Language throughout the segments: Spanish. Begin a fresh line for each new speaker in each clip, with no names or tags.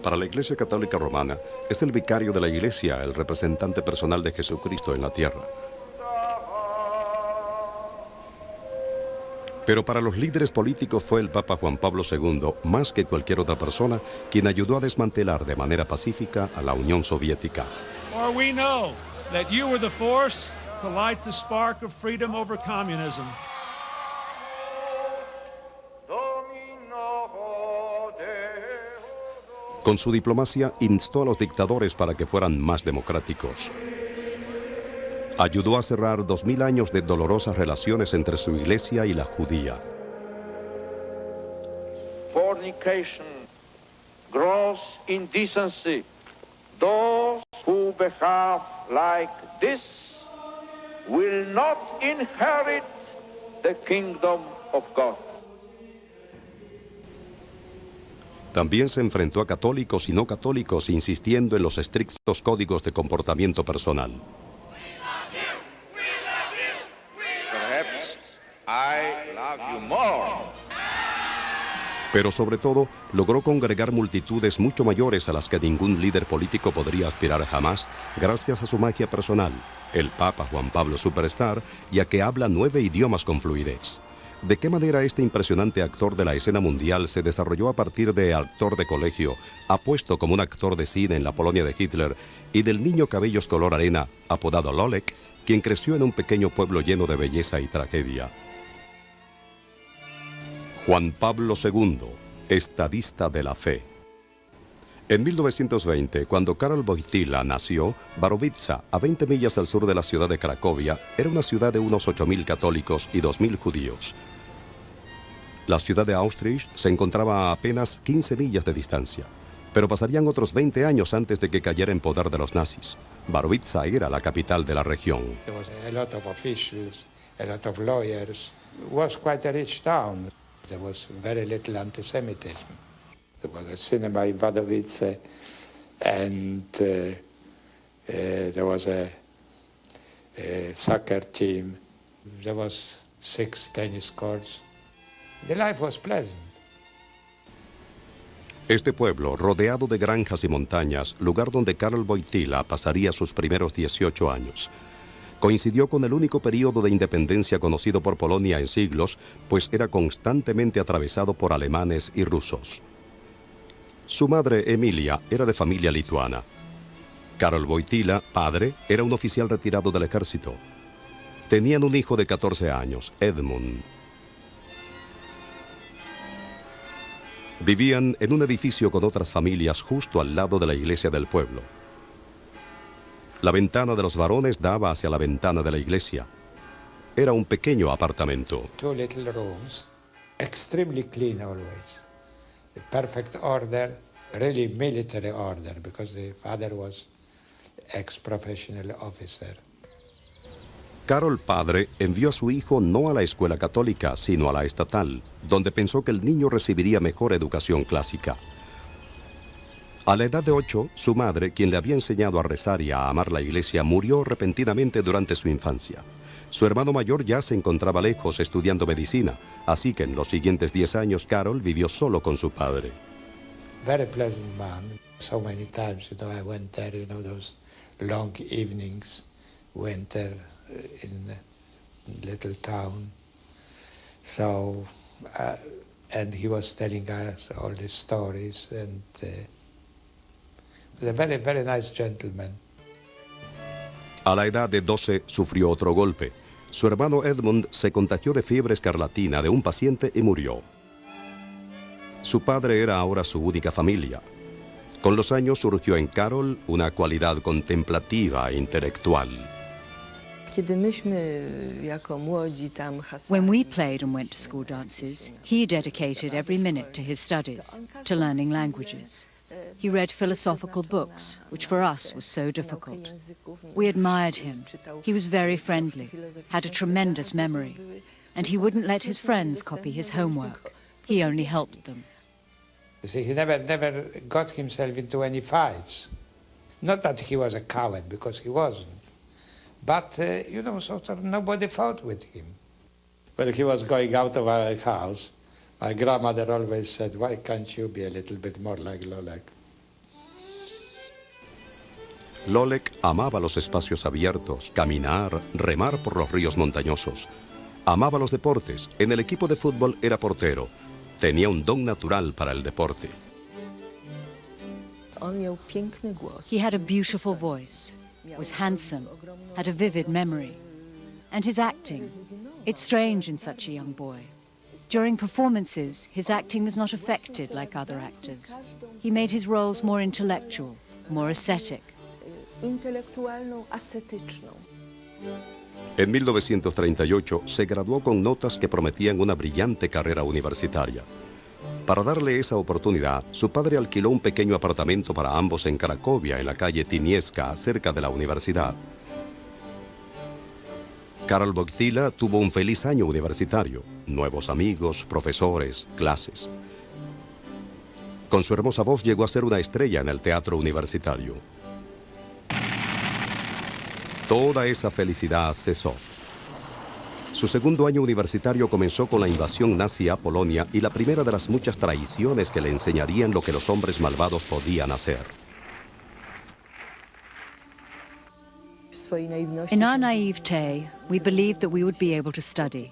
Para la Iglesia Católica Romana, es el vicario de la Iglesia, el representante personal de Jesucristo en la tierra. Pero para los líderes políticos fue el Papa Juan Pablo II, más que cualquier otra persona, quien ayudó a desmantelar de manera pacífica a la Unión Soviética.
For we know that you were the force to light the spark of freedom over communism.
Con su diplomacia instó a los dictadores para que fueran más democráticos. Ayudó a cerrar 2000 años de dolorosas relaciones entre su iglesia y la judía.
Fornication, gross indecency. Those who behave like this will not inherit the kingdom of God.
También se enfrentó a católicos y no católicos, insistiendo en los estrictos códigos de comportamiento personal.
Perhaps I love you more.
Pero sobre todo, logró congregar multitudes mucho mayores a las que ningún líder político podría aspirar jamás, gracias a su magia personal, el Papa Juan Pablo Superstar, y a que habla 9 idiomas con fluidez. ¿De qué manera este impresionante actor de la escena mundial se desarrolló a partir de actor de colegio, apuesto como un actor de cine en la Polonia de Hitler, y del niño cabellos color arena, apodado Lolek, quien creció en un pequeño pueblo lleno de belleza y tragedia? Juan Pablo II, estadista de la fe. En 1920, cuando Karol Wojtyła nació, Warowica, a 20 millas al sur de la ciudad de Cracovia, era una ciudad de unos 8.000 católicos y 2.000 judíos. La ciudad de Auschwitz se encontraba a apenas 15 millas de distancia, pero pasarían otros 20 años antes de que cayera en poder de los nazis. Warowica era la capital de la región.
There was a lot of officials, a lot of lawyers. It was quite a rich town. There was very little anti-Semitism. There was a cinema in Wadowice, and there was a soccer team. There was 6 tennis courts. The life was pleasant.
Este pueblo, rodeado de granjas y montañas, lugar donde Karol Wojtyła pasaría sus primeros 18 años, coincidió con el único período de independencia conocido por Polonia en siglos, pues era constantemente atravesado por alemanes y rusos. Su madre, Emilia, era de familia lituana. Karol Wojtyła, padre, era un oficial retirado del ejército. Tenían un hijo de 14 años, Edmund. Vivían en un edificio con otras familias justo al lado de la iglesia del pueblo. La ventana de los varones daba hacia la ventana de la iglesia. Era un pequeño apartamento.
2 little rooms, extremely clean always. The perfect order, really military order, because the father was ex-professional officer.
Karol padre envió a su hijo no a la escuela católica, sino a la estatal, donde pensó que el niño recibiría mejor educación clásica. A la edad de 8, su madre, quien le había enseñado a rezar y a amar la iglesia, murió repentinamente durante su infancia. Su hermano mayor ya se encontraba lejos estudiando medicina, así que en los siguientes 10 años Karol vivió solo con su padre.
Very pleasant man. So many times, I went there, those long evenings, winter in a little town. So, and he was telling us all these stories, and a very, very nice gentleman.
A la edad de 12 sufrió otro golpe. Su hermano Edmund se contagió de fiebre escarlatina de un paciente y murió. Su padre era ahora su única familia. Con los años surgió en Karol una cualidad contemplativa e intelectual.
When we played and went to school dances, he dedicated every minute to his studies, to learning languages. He read philosophical books, which for us was so difficult. We admired him. He was very friendly, had a tremendous memory, and he wouldn't let his friends copy his homework. He only helped them.
You see, he never got himself into any fights. Not that he was a coward, because he wasn't. But, sort of nobody fought with him. When he was going out of our house, my grandmother always said, "Why can't you be a little bit more like Lolek?"
Lolek amaba los espacios abiertos, caminar, remar por los ríos montañosos. Amaba los deportes. En el equipo de fútbol era portero. Tenía un don natural para el deporte.
He had a beautiful voice, was handsome, had a vivid memory. And his acting, it's strange in such a young boy. During performances, his acting was not affected like other actors. He made his roles more intellectual, more ascetic.
En 1938 se graduó con notas que prometían una brillante carrera universitaria. Para darle esa oportunidad, su padre alquiló un pequeño apartamento para ambos en Cracovia, en la calle Tinieska, cerca de la universidad. Karol Wojtyła tuvo un feliz año universitario, nuevos amigos, profesores, clases. Con su hermosa voz llegó a ser una estrella en el teatro universitario. Toda esa felicidad cesó. Su segundo año universitario comenzó con la invasión nazi a Polonia y la primera de las muchas traiciones que le enseñarían lo que los hombres malvados podían hacer.
In our naivete, we believed that we would be able to study.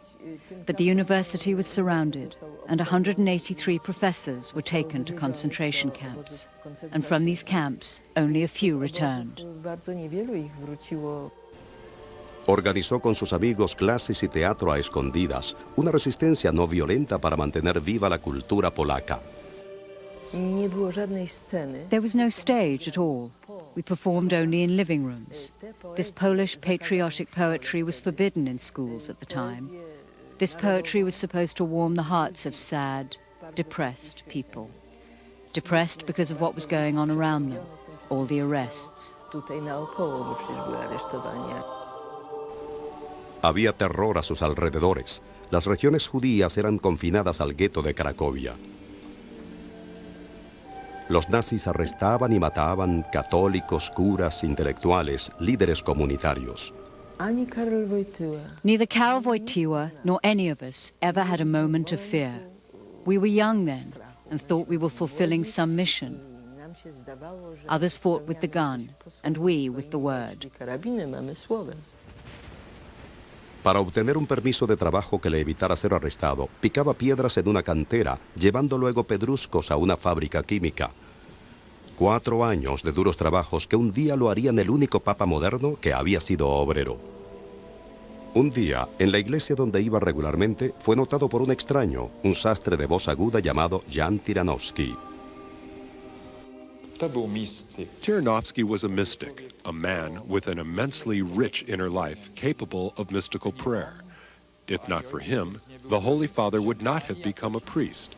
But the university was surrounded, and 183 professors were taken to concentration camps. And from these camps, only a few returned.
Organizó con sus amigos clases y teatro a escondidas, una resistencia no violenta para mantener viva la cultura polaca.
There was no stage at all. We performed only in living rooms. This Polish patriotic poetry was forbidden in schools at the time. This poetry was supposed to warm the hearts of sad, depressed people. Depressed because of what was going on around them, all the arrests.
Había terror a sus alrededores. Las regiones judías eran confinadas al gueto de Cracovia. Los nazis arrestaban y mataban católicos, curas, intelectuales, líderes comunitarios.
Neither Karol Wojtyła nor any of us ever had a moment of fear. We were young then and thought we were fulfilling some mission. Others fought with the gun, and we with the word.
Para obtener un permiso de trabajo que le evitara ser arrestado, picaba piedras en una cantera, llevando luego pedruscos a una fábrica química. 4 años de duros trabajos que un día lo harían el único papa moderno que había sido obrero. Un día, en la iglesia donde iba regularmente, fue notado por un extraño, un sastre de voz aguda llamado Jan Tyranowski.
Tyranowski was a mystic, a man with an immensely rich inner life capable of mystical prayer. If not for him, the Holy Father would not have become a priest.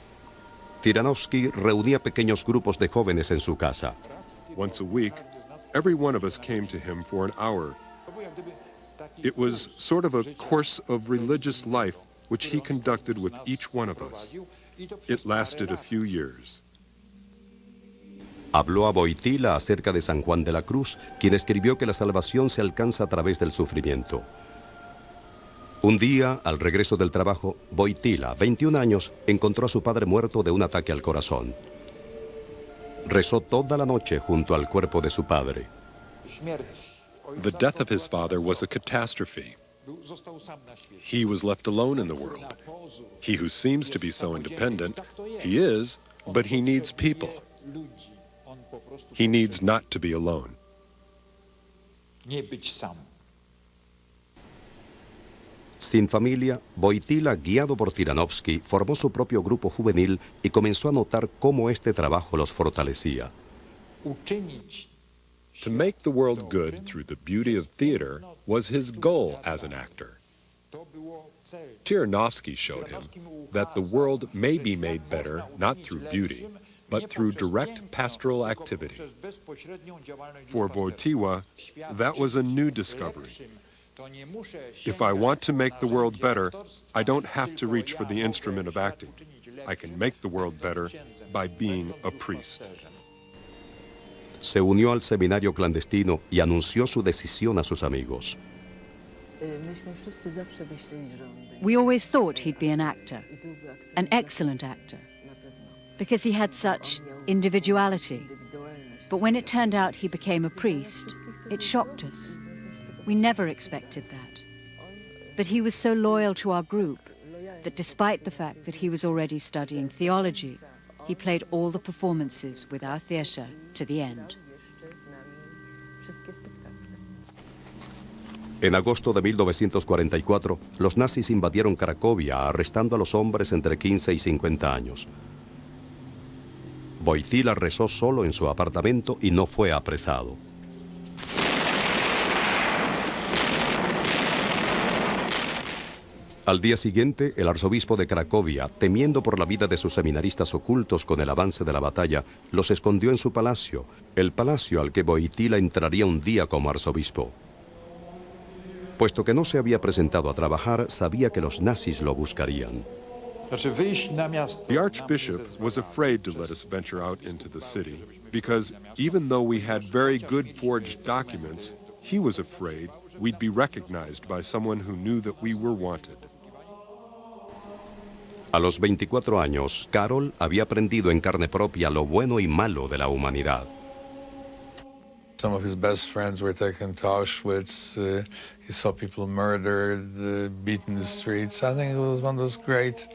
Tyranowski reunía pequeños grupos de jóvenes en su casa.
Once a week, every one of us came to him for an hour. It was sort of a course of religious life which he conducted with each one of us. It lasted a few years.
Habló a Wojtyła acerca de San Juan de la Cruz, quien escribió que la salvación se alcanza a través del sufrimiento. Un día, al regreso del trabajo, Wojtyła, 21 años, encontró a su padre muerto de un ataque al corazón. Rezó toda la noche junto al cuerpo de su padre.
The death of his father was a catastrophe. He was left alone in the world. He who seems to be so independent, he is, but he needs people. He needs not to be alone.
Sin familia, Wojtyła, guiado por Tyranowski, formó su propio grupo juvenil y comenzó a notar cómo este trabajo los fortalecía.
To make the world good through the beauty of theater was his goal as an actor. Tyranowski showed him that the world may be made better not through beauty, but through direct pastoral activity. For Wojtyła, that was a new discovery. If I want to make the world better, I don't have to reach for the instrument of acting. I can make the world better by being a priest.
Se unió al seminario clandestino y anunció su decisión a sus amigos.
We always thought he'd be an actor, an excellent actor, because he had such individuality. But when it turned out he became a priest, it shocked us. We never expected that. But he was so loyal to our group that despite the fact that he was already studying theology, he played all the performances with our theatre to the end.
En agosto de 1944, los nazis invadieron Cracovia, arrestando a los hombres entre 15 y 50 años. Wojtyła rezó solo en su apartamento y no fue apresado. Al día siguiente, el arzobispo de Cracovia, temiendo por la vida de sus seminaristas ocultos con el avance de la batalla, los escondió en su palacio, el palacio al que Wojtyła entraría un día como arzobispo. Puesto que no se había presentado a trabajar, sabía que los nazis lo buscarían.
The archbishop was afraid to let us venture out into the city because even though we had very good forged documents, he was afraid we'd be recognized by someone who knew that we were wanted.
A los 24 años, Karol había aprendido en carne propia lo bueno y malo de la humanidad.
Some of his best friends were taken to Auschwitz. He saw people murdered, beaten in the streets. I think it was one of those great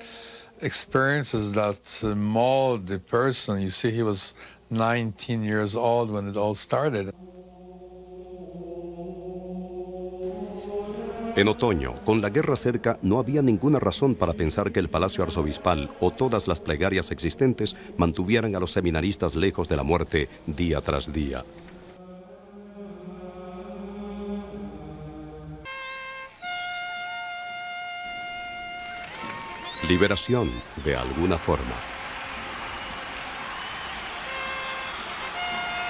experiences that mold the person. You see, he was 19 years old when it all started.
En otoño, con la guerra cerca, no había ninguna razón para pensar que el Palacio Arzobispal o todas las plegarias existentes mantuvieran a los seminaristas lejos de la muerte día tras día. Liberación, de alguna forma.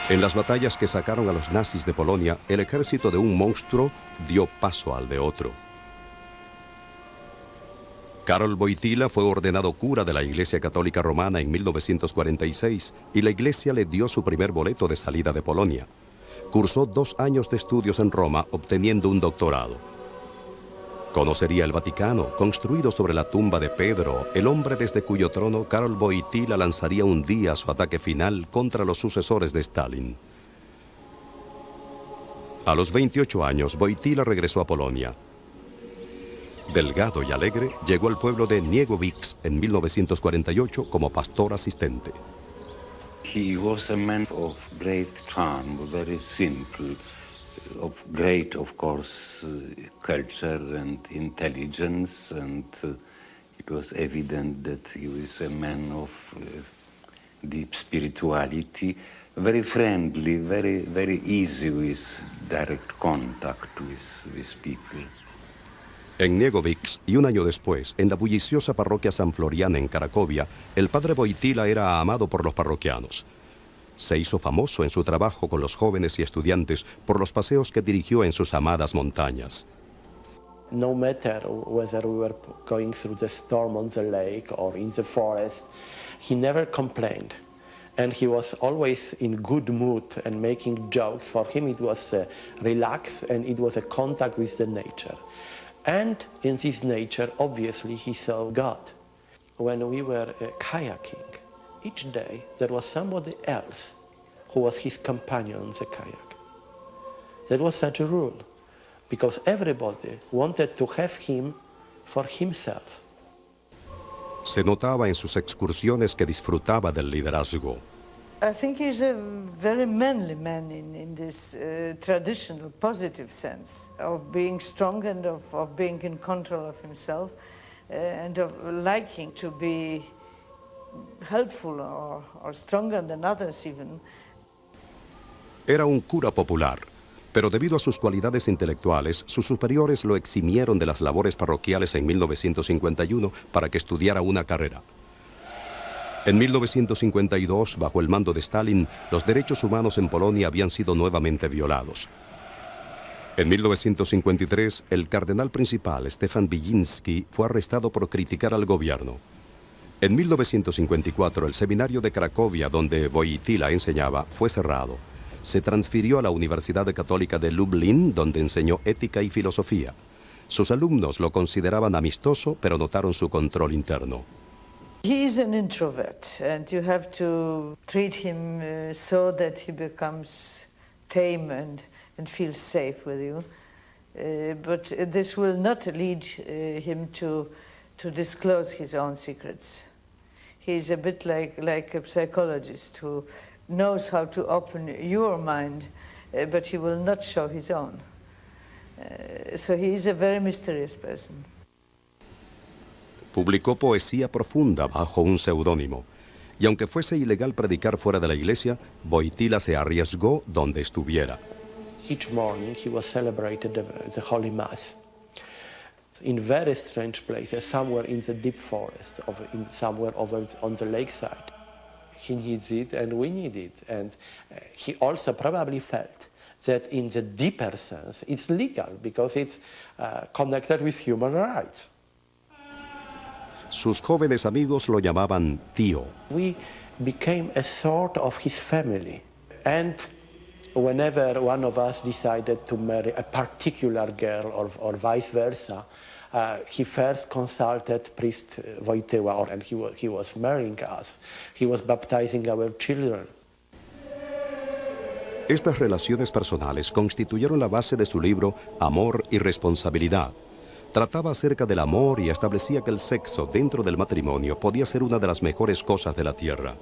En las batallas que sacaron a los nazis de Polonia, el ejército de un monstruo dio paso al de otro. Karol Wojtyła fue ordenado cura de la Iglesia Católica Romana en 1946 y la Iglesia le dio su primer boleto de salida de Polonia. Cursó 2 años de estudios en Roma, obteniendo un doctorado. Conocería el Vaticano, construido sobre la tumba de Pedro, el hombre desde cuyo trono Karol Wojtyła lanzaría un día su ataque final contra los sucesores de Stalin. A los 28 años, Wojtyła regresó a Polonia. Delgado y alegre, llegó al pueblo de Niegowice en 1948 como pastor asistente.
He was a man of great charm, very simple, of great, of course, culture and intelligence, and it was evident that he was a man of deep spirituality, very friendly, very easy with direct contact with people.
En Niegowice, y un año después, en la bulliciosa parroquia San Florian en Cracovia, el padre Wojtyła era amado por los parroquianos. Se hizo famoso en su trabajo con los jóvenes y estudiantes por los paseos que dirigió en sus amadas montañas.
No matter whether we were going through the storm on the lake or in the forest, he never complained. And he was always in good mood and making jokes. For him it was relaxed and it was a contact with the nature. And in this nature, obviously, he saw God. When we were kayaking, each day there was somebody else who was his companion in the kayak. That was such a rule, because everybody wanted to have him for himself.
Se notaba en sus excursiones que disfrutaba del liderazgo.
I think he's a very manly man in this traditional, positive sense of being strong and of being in control of himself and of liking to be helpful or stronger than others even.
Era un cura popular, pero debido a sus cualidades intelectuales, sus superiores lo eximieron de las labores parroquiales en 1951 para que estudiara una carrera. En 1952, bajo el mando de Stalin, los derechos humanos en Polonia habían sido nuevamente violados. En 1953, el cardenal principal, Stefan Wyszyński, fue arrestado por criticar al gobierno. En 1954, el seminario de Cracovia, donde Wojtyła enseñaba, fue cerrado. Se transfirió a la Universidad Católica de Lublin, donde enseñó ética y filosofía. Sus alumnos lo consideraban amistoso, pero notaron su control interno.
He is an introvert, and you have to treat him so that he becomes tame and feels safe with you. But this will not lead him to disclose his own secrets. He's a bit like a psychologist who knows how to open your mind, but he will not show his own. So he is a very mysterious person.
Publicó poesía profunda bajo un seudónimo, y aunque fuese ilegal predicar fuera de la iglesia, Wojtyła se arriesgó donde estuviera.
Each morning he was celebrated the Holy Mass in very strange places, somewhere in the deep forest, somewhere over on the lakeside. He needs it and we need it. And he also probably felt that in the deeper sense it's legal because it's connected with human rights.
Sus jóvenes amigos lo llamaban tío.
We became a sort of his family. And whenever one of us decided to marry a particular girl or vice versa, he first consulted priest Wojtyła, and he was marrying us. He was baptizing our children.
Estas relaciones personales constituyeron la base de su libro Amor y Responsabilidad. Trataba acerca del amor y establecía que el sexo dentro del matrimonio podía ser una de las mejores cosas de la tierra.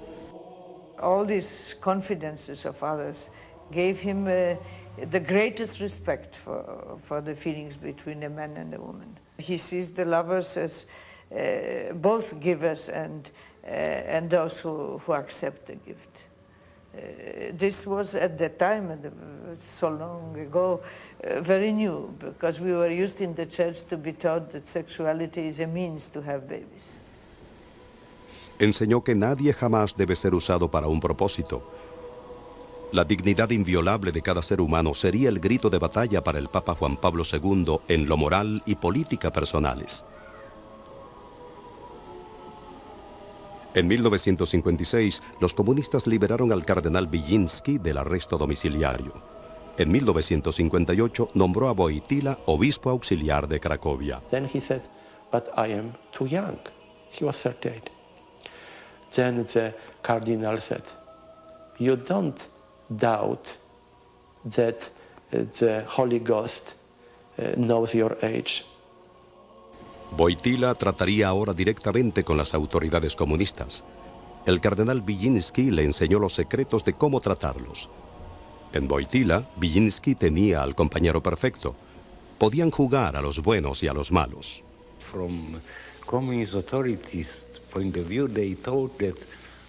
All these confidences of others gave him the greatest respect for the feelings between a man and a woman. He sees the lovers as both givers and those who accept the gift. This was at the time, so long ago, very new, because we were used in the church to be taught that sexuality is a means to have babies.
Enseñó que nadie jamás debe ser usado para un propósito. La dignidad inviolable de cada ser humano sería el grito de batalla para el Papa Juan Pablo II en lo moral y política personales. En 1956, los comunistas liberaron al cardenal Willinski del arresto domiciliario. En 1958, nombró a Wojtyła obispo auxiliar de Cracovia.
Then he said, but I am too young. He was 38. Then the cardinal said, you don't doubt that the Holy Ghost knows your age.
Wojtyła trataría ahora directamente con las autoridades comunistas. El cardenal Willinski le enseñó los secretos de cómo tratarlos. En Wojtyła, Willinski tenía al compañero perfecto. Podían jugar a los buenos y a los malos.
From communist authorities' point of view, they thought that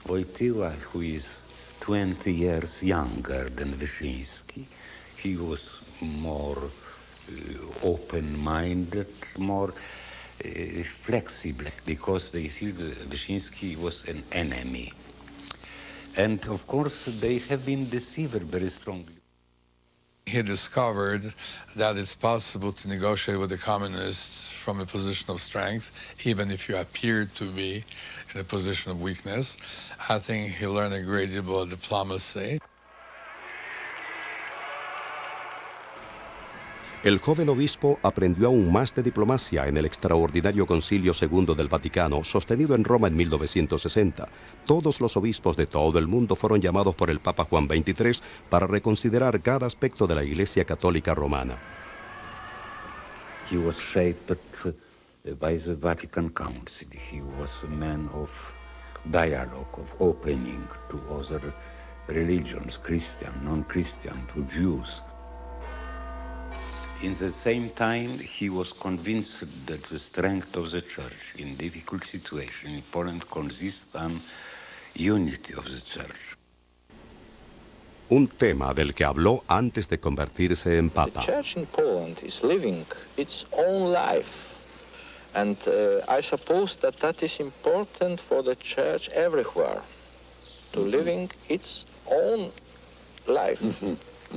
Wojtyła, who is 20 years younger than Wyszynski, he was more open-minded, more flexible, because they see that Wyszynski was an enemy. And of course, they have been deceived very strongly.
He discovered that it's possible to negotiate with the communists from a position of strength, even if you appear to be in a position of weakness. I think he learned a great deal about diplomacy.
El joven obispo aprendió aún más de diplomacia en el extraordinario Concilio II del Vaticano, sostenido en Roma en 1960. Todos los obispos de todo el mundo fueron llamados por el Papa Juan XXIII para reconsiderar cada aspecto de la Iglesia Católica Romana.
He was shaped by the Vatican Council. He was a man of dialogue, of opening to other religions, Christian, non-Christian, to Jews. In the same time, he was convinced that the strength of the Church in difficult situations in Poland consists on unity of the Church.
Un tema del que habló antes de convertirse en Papa.
The Church in Poland is living its own life, and I suppose that is important for the Church everywhere, to living its own life.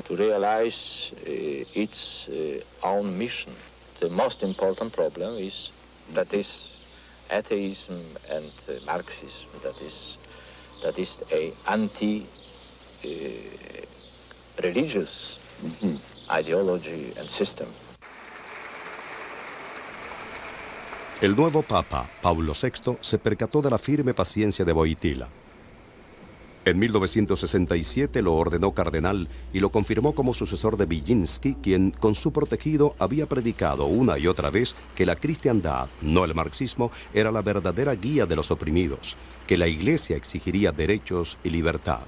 To realize its own mission. The most important problem is atheism and Marxism. That is a anti-religious ideology and system.
El nuevo Papa, Paulo VI, se percató de la firme paciencia de Wojtyła. En 1967 lo ordenó cardenal y lo confirmó como sucesor de Wilczynski, quien, con su protegido, había predicado una y otra vez que la cristiandad, no el marxismo, era la verdadera guía de los oprimidos, que la Iglesia exigiría derechos y libertad.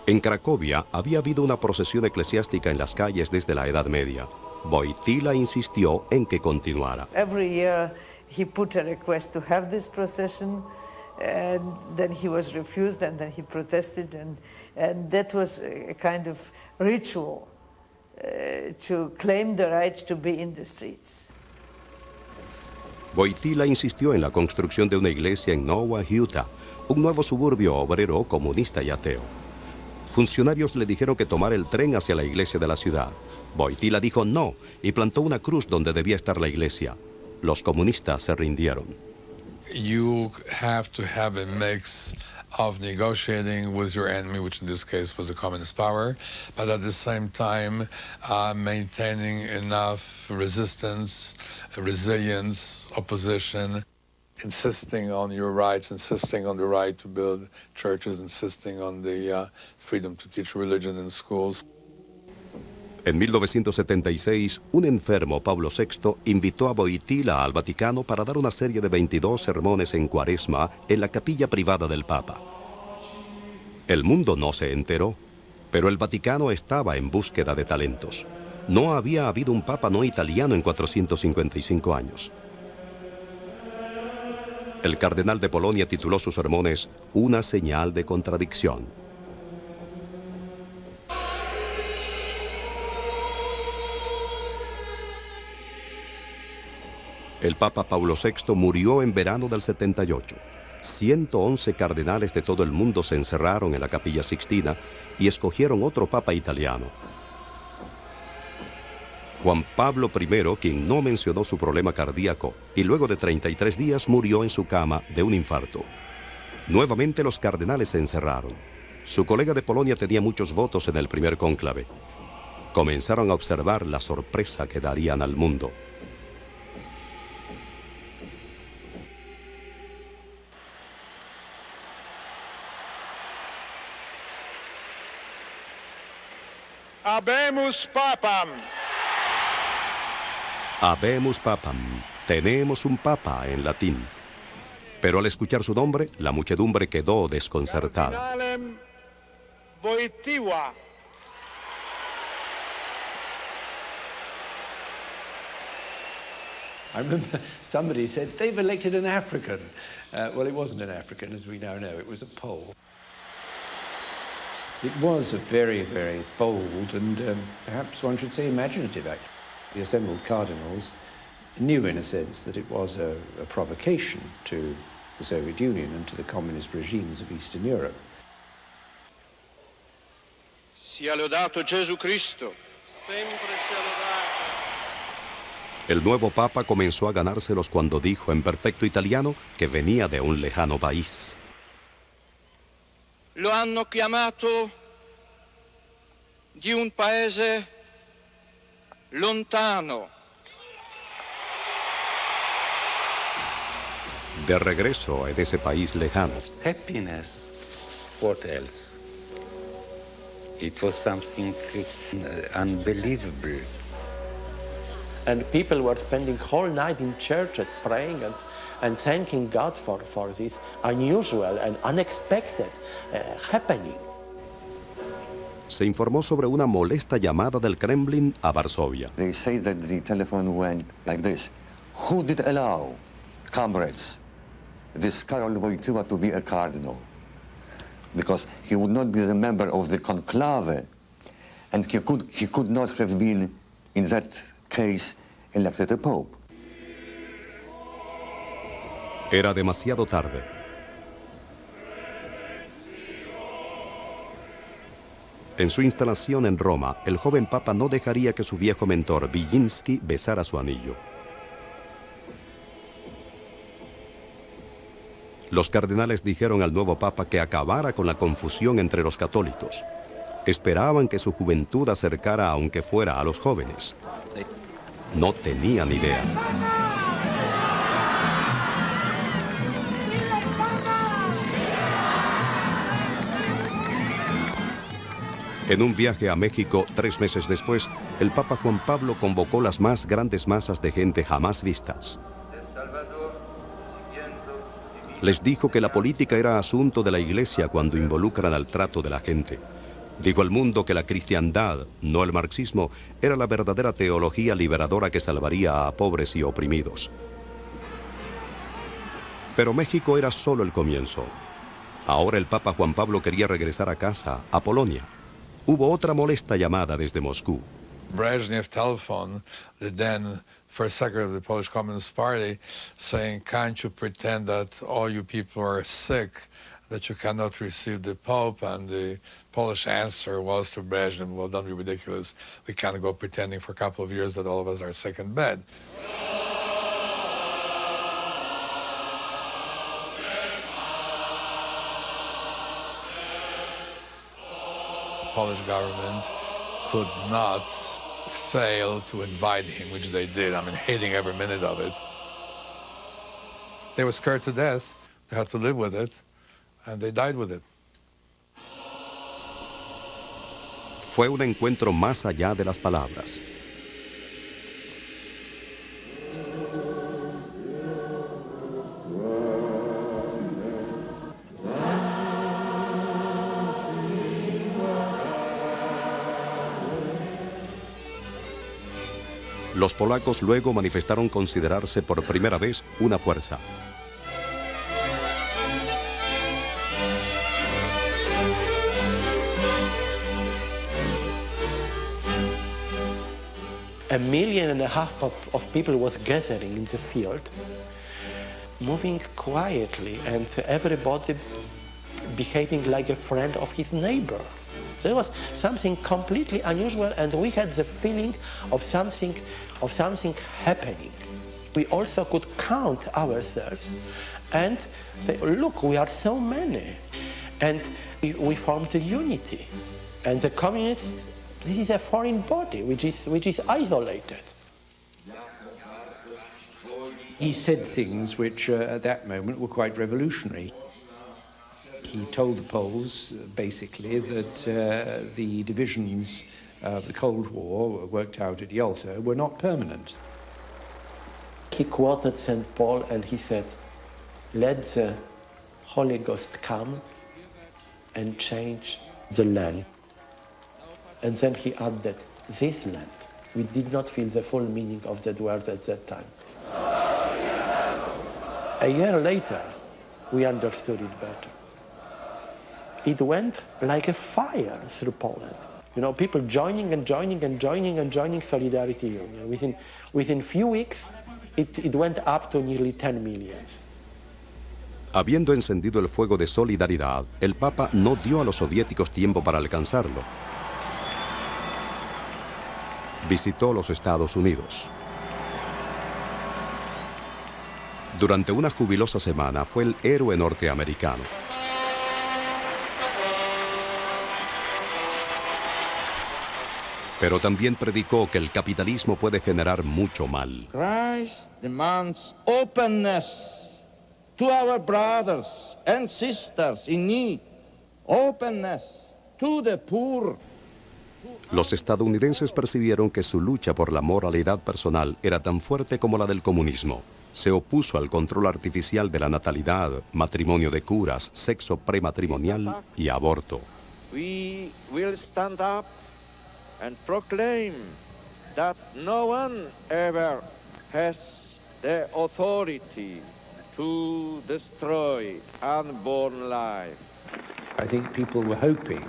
En Cracovia había habido una procesión eclesiástica en las calles desde la Edad Media. Wojtyła insistió en que continuara.
Every year he put a request to have this procession, and then he was refused, and then he protested, and that was a kind of ritual to claim the right to be in the streets.
Wojtyła insistió en la construcción de una iglesia en Nowa, Utah, un nuevo suburbio obrero, comunista y ateo. Funcionarios le dijeron que tomara el tren hacia la iglesia de la ciudad. Wojtyła dijo no y plantó una cruz donde debía estar la iglesia. Los comunistas se rindieron.
You have to have a mix of negotiating with your enemy, which in this case was the communist power, but at the same time maintaining enough resistance, resilience, opposition, insisting on your rights, insisting on the right to build churches, insisting on the freedom to teach religion in schools.
En 1976, un enfermo, Pablo VI, invitó a Wojtyła al Vaticano para dar una serie de 22 sermones en Cuaresma en la capilla privada del Papa. El mundo no se enteró, pero el Vaticano estaba en búsqueda de talentos. No había habido un papa no italiano en 455 años. El cardenal de Polonia tituló sus sermones Una señal de contradicción. El Papa Paulo VI murió en verano del 78. 111 cardenales de todo el mundo se encerraron en la Capilla Sixtina y escogieron otro papa italiano. Juan Pablo I, quien no mencionó su problema cardíaco, y luego de 33 días murió en su cama de un infarto. Nuevamente los cardenales se encerraron. Su colega de Polonia tenía muchos votos en el primer cónclave. Comenzaron a observar la sorpresa que darían al mundo.
Habemus Papam.
Habemus Papam. Tenemos un papa en latín. Pero al escuchar su nombre, la muchedumbre quedó desconcertada.
Cardinalem Wojtyła.
I remember somebody said, they've elected an African. Well, it wasn't an African, as we now know. It was a Pole. It was a very, very bold and perhaps one should say imaginative act. The assembled cardinals knew in a sense that it was a provocation to the Soviet Union and to the communist regimes of Eastern Europe.
Sia lodato Gesù Cristo.
Sempre sia lodato.
El nuevo papa comenzó a ganárselos cuando dijo en perfecto italiano que venía de un lejano país.
Lo hanno chiamato di un paese lontano.
De regreso en ese país lejano.
Happiness. What else? It was something unbelievable.
And people were spending whole night in churches praying and thanking God for this unusual and unexpected happening.
Se informó sobre una molesta llamada del Kremlin a Varsovia.
They say that the telephone went like this. Who did allow, comrades, this Karol Wojtyła to be a cardinal? Because he would not be the member of the conclave, and he could not have been, in that case, elected a pope.
Era demasiado tarde. En su instalación en Roma, el joven papa no dejaría que su viejo mentor, Wilczynski, besara su anillo. Los cardenales dijeron al nuevo papa que acabara con la confusión entre los católicos. Esperaban que su juventud acercara, aunque fuera, a los jóvenes. no tenían idea. En un viaje a México 3 meses después, el Papa Juan Pablo convocó las más grandes masas de gente jamás vistas. Les dijo que la política era asunto de la Iglesia cuando involucran al trato de la gente. Dijo al mundo que la cristiandad, no el marxismo, era la verdadera teología liberadora que salvaría a pobres y oprimidos. Pero México era solo el comienzo. Ahora el Papa Juan Pablo quería regresar a casa, a Polonia. Hubo otra molesta llamada desde Moscú.
Brezhnev telephoned the then first secretary of the Polish Communist Party saying, can't you pretend that all you people are sick, that you cannot receive the Pope? And the Polish answer was to Brezhnev, well, don't be ridiculous. We can't go pretending for a couple of years that all of us are sick in bed. Polish government could not fail to invite him, which they did. I mean, hating every minute of it. They were scared to death. They had to live with it, and they died with it.
Fue un encuentro más allá de las palabras. Los polacos luego manifestaron considerarse por primera vez una fuerza.
$1.5 million of people was gathering in the field, moving quietly, and everybody behaving like a friend of his neighbor. There was something completely unusual, and we had the feeling of something happening. We also could count ourselves and say, look, we are so many. And we formed a unity. And the communists, this is a foreign body which is isolated.
He said things which at that moment were quite revolutionary. He told the Poles, basically, that the divisions of the Cold War worked out at Yalta were not permanent.
He quoted St. Paul and he said, let the Holy Ghost come and change the land. And then he added, this land. We did not feel the full meaning of that word at that time. A year later, we understood it better. It went like a fire through Poland. You know, people joining and joining and joining and joining Solidarity Union. Within few weeks, it went up to nearly 10 million.
Habiendo encendido el fuego de solidaridad, el Papa no dio a los soviéticos tiempo para alcanzarlo. Visitó los Estados Unidos. Durante una jubilosa semana fue el héroe norteamericano. Pero también predicó que el capitalismo puede generar mucho mal.
Christ demands openness to our brothers and sisters in need, openness to the poor.
Los estadounidenses percibieron que su lucha por la moralidad personal era tan fuerte como la del comunismo. Se opuso al control artificial de la natalidad, matrimonio de curas, sexo prematrimonial y aborto.
We will stand up and proclaim that no one ever has the authority to destroy unborn life.
I think people were hoping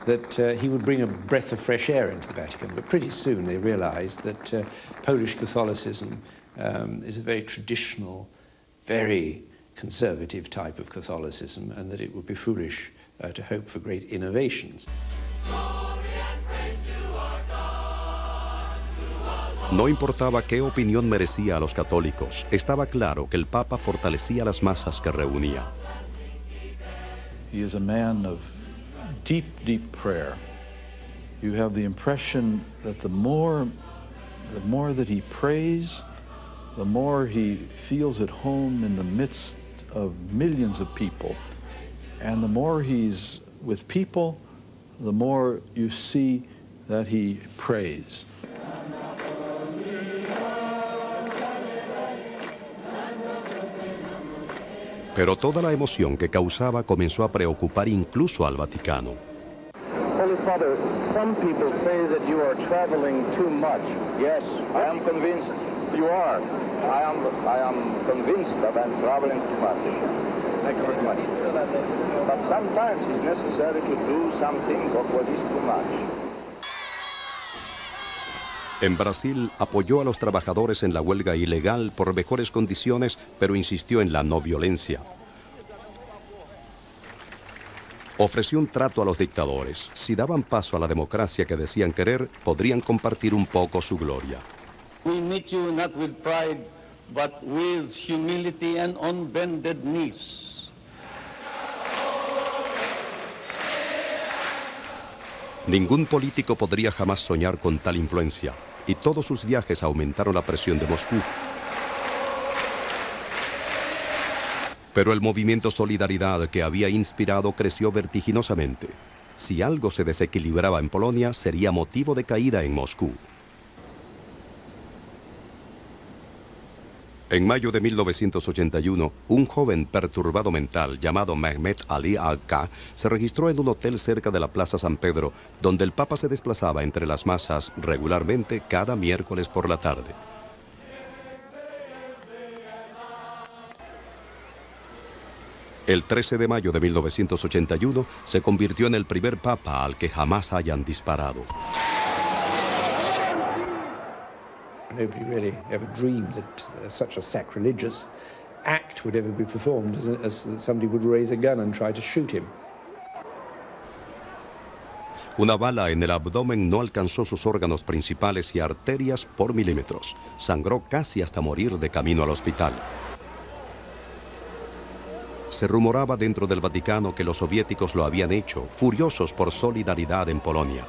that he would bring a breath of fresh air into the Vatican, but pretty soon they realized that Polish Catholicism is a very traditional, very conservative type of Catholicism, and that it would be foolish to hope for great innovations.
No importaba qué opinión merecía a los católicos, estaba claro que el Papa fortalecía las masas que reunía.
He is a man of deep, deep prayer. You have the impression that the more The more that he prays, the more he feels at home in the midst of millions of people. And the more he's with people, the more you see that he prays.
Pero toda la emoción que causaba comenzó a preocupar incluso al Vaticano.
Holy Father, some people say that you are traveling too much. Yes, I am convinced you are. I am convinced that I'm traveling too much. Thank you very much. But sometimes it's necessary to do something of what is too much.
En Brasil apoyó a los trabajadores en la huelga ilegal por mejores condiciones, pero insistió en la no violencia. Ofreció un trato a los dictadores. Si daban paso a la democracia que decían querer, podrían compartir un poco su gloria.
We meet you not with pride, but with humility and on bended knees.
Ningún político podría jamás soñar con tal influencia, y todos sus viajes aumentaron la presión de Moscú. Pero el movimiento Solidaridad que había inspirado creció vertiginosamente. Si algo se desequilibraba en Polonia, sería motivo de caída en Moscú. En mayo de 1981, un joven perturbado mental llamado Mehmet Ali Agca se registró en un hotel cerca de la Plaza San Pedro, donde el Papa se desplazaba entre las masas regularmente cada miércoles por la tarde. El 13 de mayo de 1981 se convirtió en el primer Papa al que jamás hayan disparado.
Nobody really ever dreamed that such a sacrilegious act would ever be performed, as somebody would raise a gun and try to shoot him.
Una bala en el abdomen no alcanzó sus órganos principales y arterias por milímetros. Sangró casi hasta morir de camino al hospital. Se rumoraba dentro del Vaticano que los soviéticos lo habían hecho, furiosos por Solidaridad en Polonia.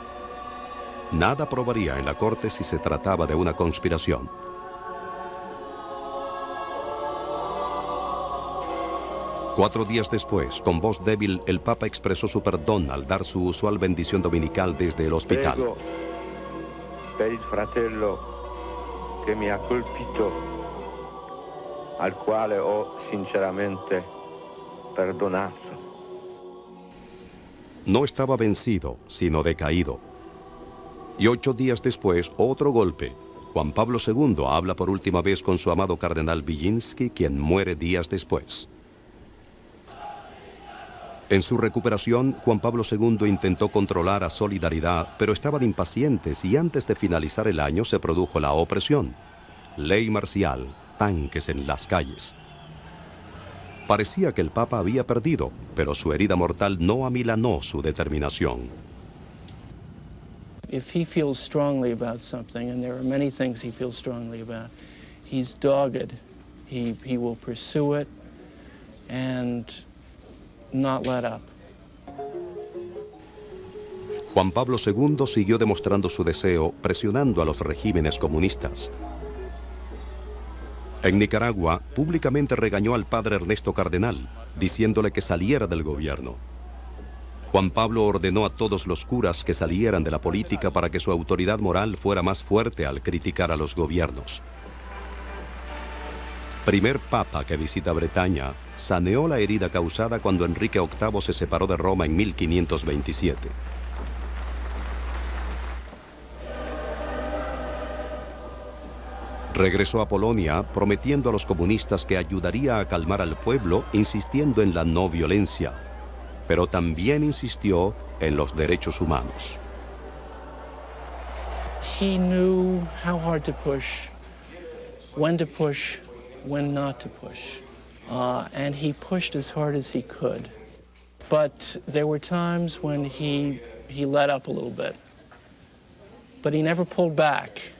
Nada probaría en la corte si se trataba de una conspiración. Cuatro días después, con voz débil, el Papa expresó su perdón al dar su usual bendición dominical desde el hospital.
Prego per il fratello che mi ha colpito, al quale ho sinceramente perdonato.
No estaba vencido, sino decaído. Y 8 días después, otro golpe. Juan Pablo II habla por última vez con su amado cardenal Wilinski, quien muere días después. En su recuperación, Juan Pablo II intentó controlar a Solidaridad, pero estaban impacientes y antes de finalizar el año se produjo la opresión. Ley marcial, tanques en las calles. Parecía que el Papa había perdido, pero su herida mortal no amilanó su determinación.
If he feels strongly about something, and there are many things he feels strongly about, he's dogged. He will pursue it and not let up.
Juan Pablo II siguió demostrando su deseo, presionando a los regímenes comunistas. En Nicaragua, públicamente regañó al padre Ernesto Cardenal, diciéndole que saliera del gobierno. Juan Pablo ordenó a todos los curas que salieran de la política para que su autoridad moral fuera más fuerte al criticar a los gobiernos. Primer papa que visita Bretaña, saneó la herida causada cuando Enrique VIII se separó de Roma en 1527. Regresó a Polonia prometiendo a los comunistas que ayudaría a calmar al pueblo, insistiendo en la no violencia, pero también insistió en los derechos humanos.
He knew how hard to push, when not to push. And he pushed as hard as he could. But there were times when he let up a little bit. But he never pulled back.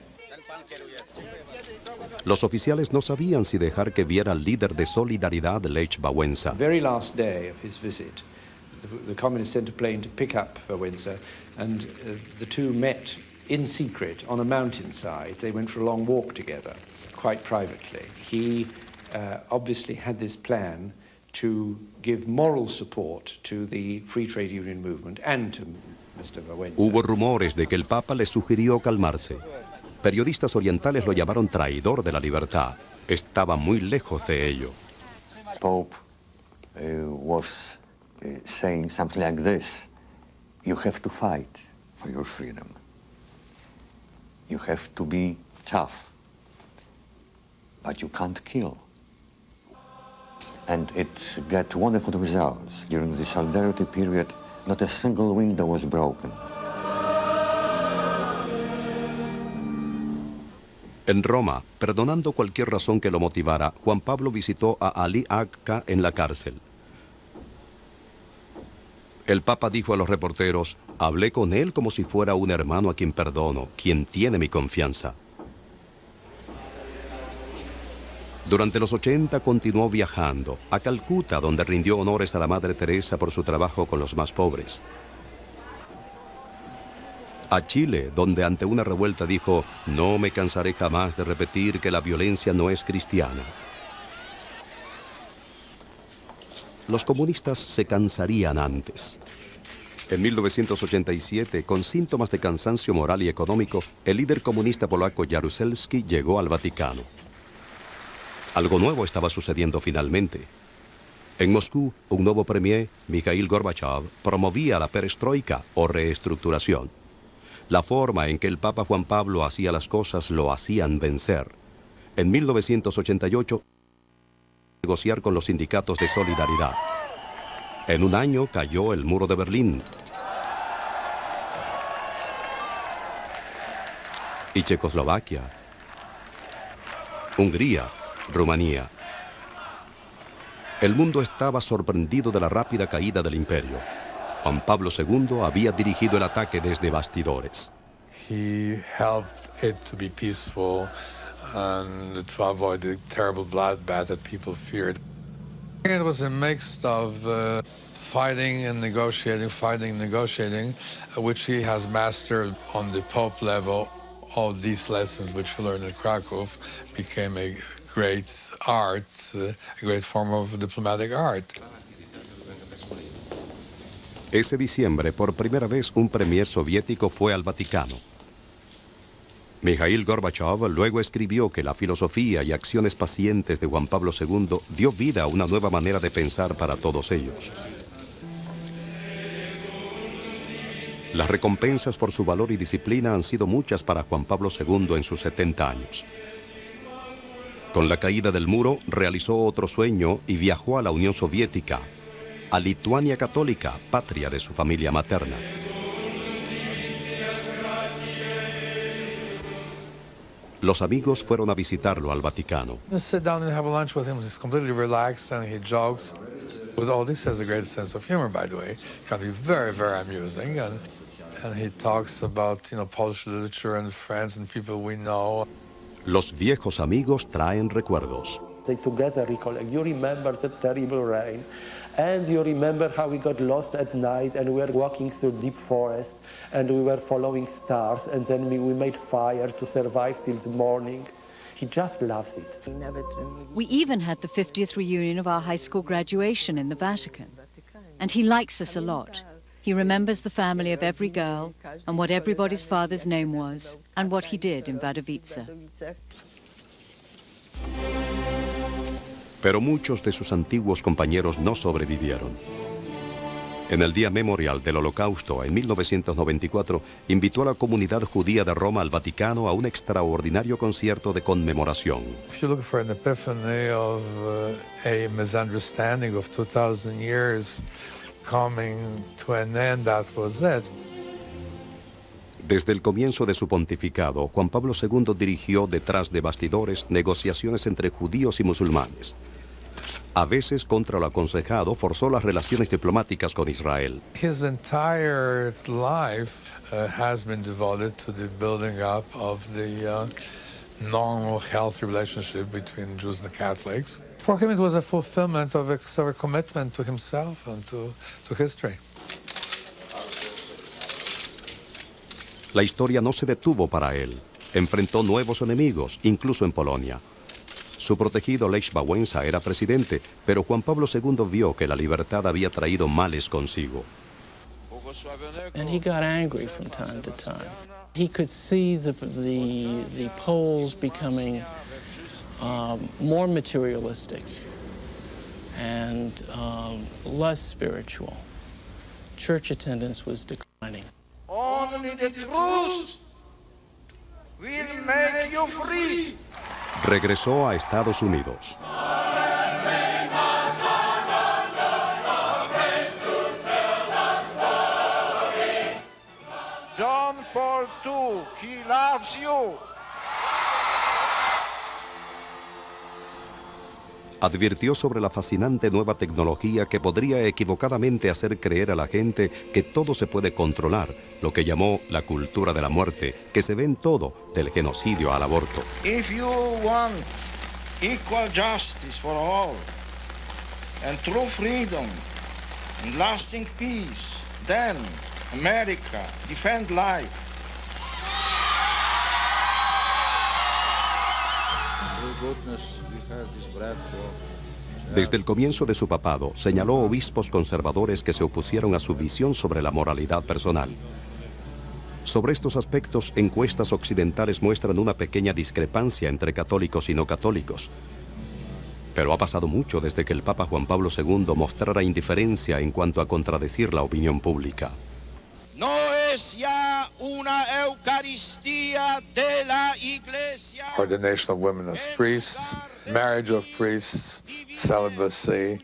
Los oficiales no sabían si dejar que viera al líder de Solidaridad, Lech Wałęsa.
The very last day of his visit, the communists sent a plane to pick up Wałęsa, and the two met in secret on a mountainside. They went for a long walk together, quite privately. He obviously had this plan to give moral support to the free trade union movement and to Mr. Walesa.
Hubo rumores de que el Papa le sugirió calmarse. Periodistas orientales lo llamaron traidor de la libertad. Estaba muy lejos de ello.
Pope was saying something like this: you have to fight for your freedom. You have to be tough, but you can't kill. And it got wonderful results. During the Solidarity period, not a single window was broken.
En Roma, perdonando cualquier razón que lo motivara, Juan Pablo visitó a Ali Agca en la cárcel. El Papa dijo a los reporteros: hablé con él como si fuera un hermano a quien perdono, quien tiene mi confianza. Durante los 80 continuó viajando a Calcuta, donde rindió honores a la Madre Teresa por su trabajo con los más pobres. A Chile, donde ante una revuelta dijo: no me cansaré jamás de repetir que la violencia no es cristiana. Los comunistas se cansarían antes. En 1987, con síntomas de cansancio moral y económico, el líder comunista polaco Jaruzelski llegó al Vaticano. Algo nuevo estaba sucediendo finalmente. En Moscú, un nuevo premier, Mikhail Gorbachev, promovía la perestroika o reestructuración. La forma en que el Papa Juan Pablo hacía las cosas lo hacían vencer. En 1988, negociar con los sindicatos de solidaridad. En un año cayó el muro de Berlín. Y Checoslovaquia, Hungría, Rumanía. El mundo estaba sorprendido de la rápida caída del imperio. Juan Pablo II había dirigido el ataque desde bastidores.
He helped it to be peaceful and to avoid the terrible bloodbath that people feared. It was a mix of fighting and negotiating, which he has mastered on the Pope level. All these lessons which he learned at Krakow became a great art, a great form of diplomatic art.
Ese diciembre, por primera vez, un premier soviético fue al Vaticano. Mikhail Gorbachev luego escribió que la filosofía y acciones pacientes de Juan Pablo II dio vida a una nueva manera de pensar para todos ellos. Las recompensas por su valor y disciplina han sido muchas para Juan Pablo II en sus 70 años. Con la caída del muro, realizó otro sueño y viajó a la Unión Soviética, a Lituania católica, patria de su familia materna. Los amigos fueron a visitarlo al Vaticano.
You sit down and have a lunch with him. He's completely relaxed and he jokes. With all this, he has a great sense of humor, by the way. It can be very, very amusing. And he talks about, Polish literature and friends and people we know.
Los viejos amigos traen recuerdos.
They together recollect. You remember the terrible rain, and you remember how we got lost at night, and we were walking through deep forest, and we were following stars, and then we made fire to survive till the morning. He just loves it.
We even had the 50th reunion of our high school graduation in the Vatican. And he likes us a lot. He remembers the family of every girl, and what everybody's father's name was, and what he did in Wadowice.
Pero muchos de sus antiguos compañeros no sobrevivieron. En el Día Memorial del Holocausto, en 1994, invitó a la comunidad judía de Roma al Vaticano a un extraordinario concierto de conmemoración.
If you look for an epiphany of a misunderstanding of 2,000 years coming to an end, that was it.
Desde el comienzo de su pontificado, Juan Pablo II dirigió detrás de bastidores negociaciones entre judíos y musulmanes. A veces, contra lo aconsejado, forzó las relaciones diplomáticas con Israel.
His entire life has been devoted to the building up of the normal, healthy relationship between Jews and Catholics. For him, it was a fulfillment of a commitment to himself and to history.
La historia no se detuvo para él. Enfrentó nuevos enemigos, incluso en Polonia. Su protegido Lech Wałęsa era presidente, pero Juan Pablo II vio que la libertad había traído males consigo.
And he got angry from time to time. He could see the Poles becoming more materialistic and less spiritual. Church attendance was declining.
Only the truth will make you free.
Regresó a Estados Unidos.
John Paul II, he loves you.
Advirtió sobre la fascinante nueva tecnología que podría equivocadamente hacer creer a la gente que todo se puede controlar, lo que llamó la cultura de la muerte, que se ve en todo, del genocidio al aborto.
If you want equal justice for all and true freedom and lasting peace, then America, defend life.
Desde el comienzo de su papado, señaló obispos conservadores que se opusieron a su visión sobre la moralidad personal. Sobre estos aspectos, encuestas occidentales muestran una pequeña discrepancia entre católicos y no católicos. Pero ha pasado mucho desde que el Papa Juan Pablo II mostrara indiferencia en cuanto a contradecir la opinión pública.
No es ya una Eucaristía de la Iglesia.
Ordination of women as priests, marriage of priests, celibacy,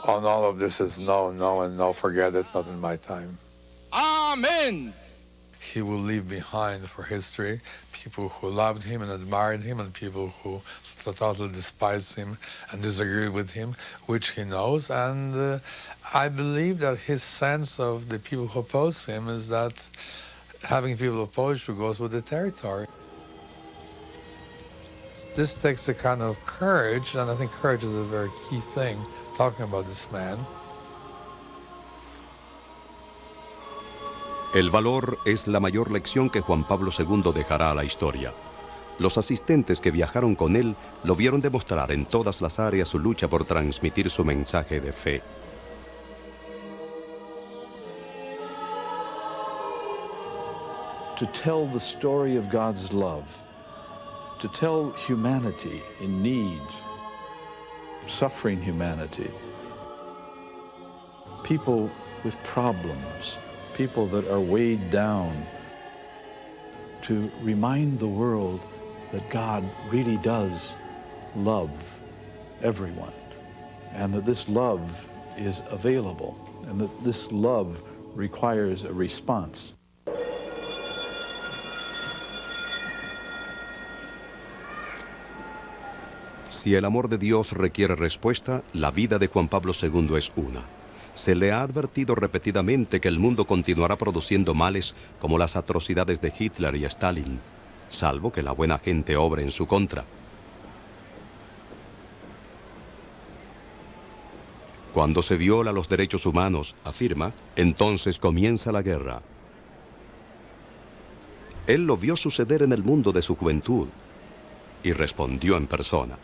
all of this is no, and no, forget it, not in my time.
Amen.
He will leave behind for history people who loved him and admired him and people who totally despised him and disagreed with him, which he knows. And I believe that his sense of the people who oppose him is that having people oppose you goes with the territory. This takes a kind of courage, and I think courage is a very key thing, talking about this man.
El valor es la mayor lección que Juan Pablo II dejará a la historia. Los asistentes que viajaron con él lo vieron demostrar en todas las áreas su lucha por transmitir su mensaje de fe.
To tell the story of God's love, to tell humanity in need, suffering humanity, people with problems, people that are weighed down, to remind the world that God really does love everyone, and that this love is available, and that this love requires a response.
Si el amor de Dios requiere respuesta, la vida de Juan Pablo II es una. Se le ha advertido repetidamente que el mundo continuará produciendo males como las atrocidades de Hitler y Stalin, salvo que la buena gente obre en su contra. Cuando se viola los derechos humanos, afirma, entonces comienza la guerra. Él lo vio suceder en el mundo de su juventud y respondió en persona.